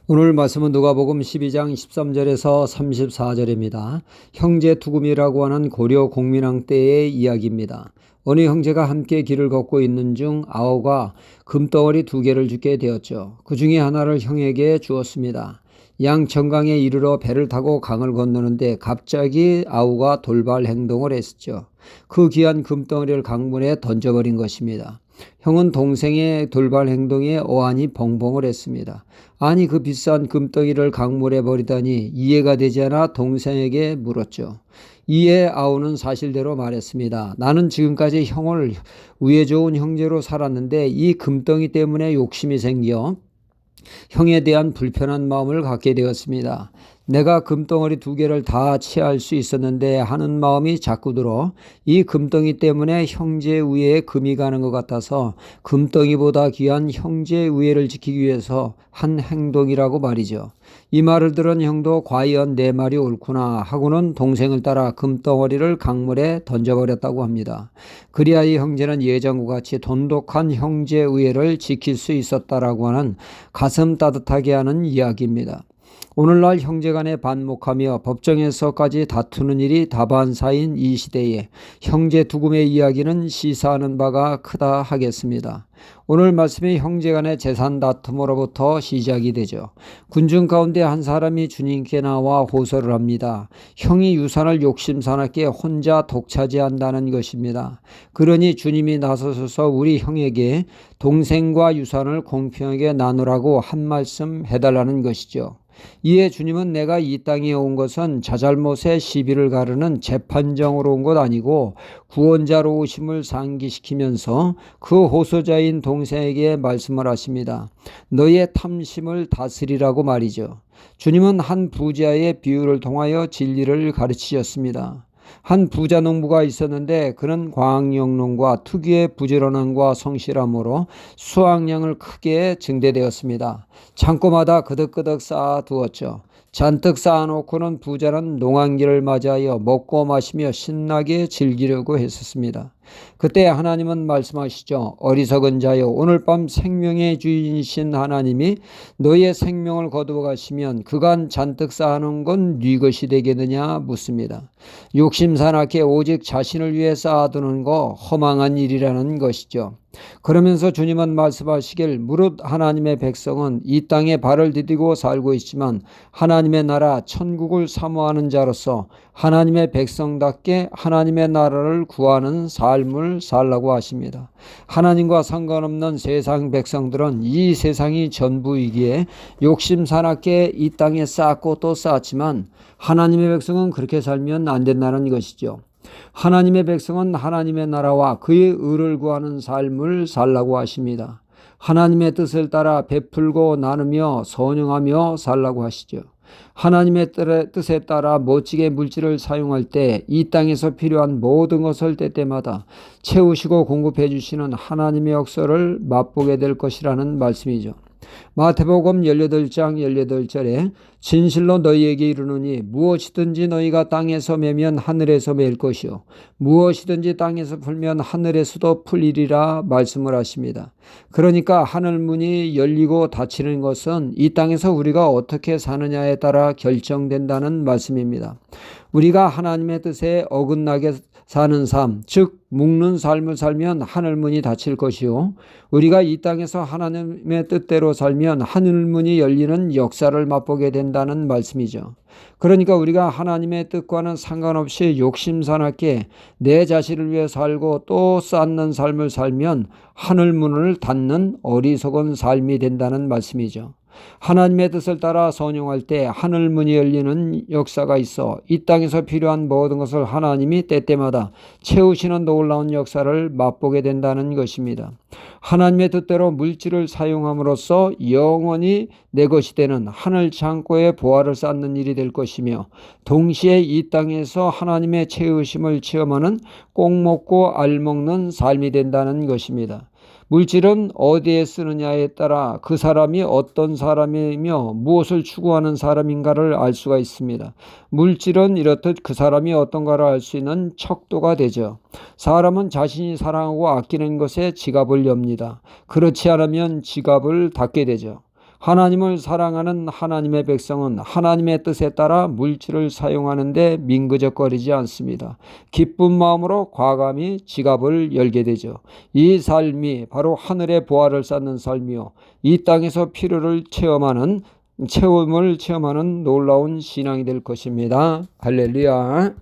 오늘 말씀은 누가복음 12장 13절에서 34절입니다. 형제 투금이라고 하는 고려 공민왕 때의 이야기입니다. 어느 형제가 함께 길을 걷고 있는 중 아우가 금덩어리 2개를 주게 되었죠. 그 중에 하나를 형에게 주었습니다. 양천강에 이르러 배를 타고 강을 건너는데 갑자기 아우가 돌발 행동을 했었죠. 그 귀한 금덩어리를 강물에 던져버린 것입니다. 형은 동생의 돌발 행동에 어안이 벙벙을 했습니다. 아니 그 비싼 금덩이를 강물에 버리다니 이해가 되지 않아 동생에게 물었죠. 이에 아우는 사실대로 말했습니다. 나는 지금까지 형을 우애 좋은 형제로 살았는데 이 금덩이 때문에 욕심이 생겨 형에 대한 불편한 마음을 갖게 되었습니다. 내가 금덩어리 2개를 다 취할 수 있었는데 하는 마음이 자꾸 들어 이 금덩이 때문에 형제 우애에 금이 가는 것 같아서 금덩이보다 귀한 형제 우애를 지키기 위해서 한 행동이라고 말이죠. 이 말을 들은 형도 과연 내 말이 옳구나 하고는 동생을 따라 금덩어리를 강물에 던져버렸다고 합니다. 그리하여 이 형제는 예전과 같이 돈독한 형제 우애를 지킬 수 있었다라고 하는 가슴 따뜻하게 하는 이야기입니다. 오늘날 형제간에 반목하며 법정에서까지 다투는 일이 다반사인 이 시대에 형제 투금의 이야기는 시사하는 바가 크다 하겠습니다. 오늘 말씀이 형제간의 재산 다툼으로부터 시작이 되죠. 군중 가운데 한 사람이 주님께 나와 호소를 합니다. 형이 유산을 욕심사납게 혼자 독차지한다는 것입니다. 그러니 주님이 나서셔서 우리 형에게 동생과 유산을 공평하게 나누라고 한 말씀 해달라는 것이죠. 이에 주님은 내가 이 땅에 온 것은 자잘못의 시비를 가르는 재판정으로 온 것 아니고 구원자로 오심을 상기시키면서 그 호소자인 동생에게 말씀을 하십니다. 너의 탐심을 다스리라고 말이죠. 주님은 한 부자의 비유를 통하여 진리를 가르치셨습니다. 한 부자 농부가 있었는데 그는 광역농과 특유의 부지런함과 성실함으로 수확량을 크게 증대되었습니다. 창고마다 그득그득 쌓아두었죠. 잔뜩 쌓아놓고는 부자는 농한기를 맞이하여 먹고 마시며 신나게 즐기려고 했었습니다. 그때 하나님은 말씀하시죠. 어리석은 자여, 오늘 밤 생명의 주인이신 하나님이 너의 생명을 거두어 가시면 그간 잔뜩 쌓아놓은 건 네 것이 되겠느냐 묻습니다. 욕심사납게 오직 자신을 위해 쌓아두는 거 허망한 일이라는 것이죠. 그러면서 주님은 말씀하시길 무릇 하나님의 백성은 이 땅에 발을 디디고 살고 있지만 하나님의 나라 천국을 사모하는 자로서 하나님의 백성답게 하나님의 나라를 구하는 삶을 살라고 하십니다. 하나님과 상관없는 세상 백성들은 이 세상이 전부이기에 욕심사납게 이 땅에 쌓고 또 쌓았지만 하나님의 백성은 그렇게 살면 안 된다는 것이죠. 하나님의 백성은 하나님의 나라와 그의 의를 구하는 삶을 살라고 하십니다. 하나님의 뜻을 따라 베풀고 나누며 선용하며 살라고 하시죠. 하나님의 뜻에 따라 멋지게 물질을 사용할 때 이 땅에서 필요한 모든 것을 때때마다 채우시고 공급해 주시는 하나님의 역사를 맛보게 될 것이라는 말씀이죠. 마태복음 18장 18절에 진실로 너희에게 이르노니 무엇이든지 너희가 땅에서 매면 하늘에서 맬 것이요 무엇이든지 땅에서 풀면 하늘에서도 풀리리라 말씀을 하십니다. 그러니까 하늘문이 열리고 닫히는 것은 이 땅에서 우리가 어떻게 사느냐에 따라 결정된다는 말씀입니다. 우리가 하나님의 뜻에 어긋나게 사는 삶, 즉 묶는 삶을 살면 하늘문이 닫힐 것이요 우리가 이 땅에서 하나님의 뜻대로 살면 하늘문이 열리는 역사를 맛보게 된다는 말씀이죠. 그러니까 우리가 하나님의 뜻과는 상관없이 욕심사납게 내 자신을 위해 살고 또 쌓는 삶을 살면 하늘문을 닫는 어리석은 삶이 된다는 말씀이죠. 하나님의 뜻을 따라 선용할 때 하늘문이 열리는 역사가 있어 이 땅에서 필요한 모든 것을 하나님이 때때마다 채우시는 놀라운 역사를 맛보게 된다는 것입니다. 하나님의 뜻대로 물질을 사용함으로써 영원히 내 것이 되는 하늘 창고에 보화를 쌓는 일이 될 것이며 동시에 이 땅에서 하나님의 채우심을 체험하는 꼭 먹고 알 먹는 삶이 된다는 것입니다. 물질은 어디에 쓰느냐에 따라 그 사람이 어떤 사람이며 무엇을 추구하는 사람인가를 알 수가 있습니다. 물질은 이렇듯 그 사람이 어떤가를 알 수 있는 척도가 되죠. 사람은 자신이 사랑하고 아끼는 것에 지갑을 엽니다. 그렇지 않으면 지갑을 닫게 되죠. 하나님을 사랑하는 하나님의 백성은 하나님의 뜻에 따라 물질을 사용하는 데 민그적거리지 않습니다. 기쁜 마음으로 과감히 지갑을 열게 되죠. 이 삶이 바로 하늘의 보화를 쌓는 삶이요, 이 땅에서 필요를 체험을 체험하는 놀라운 신앙이 될 것입니다. 할렐루야.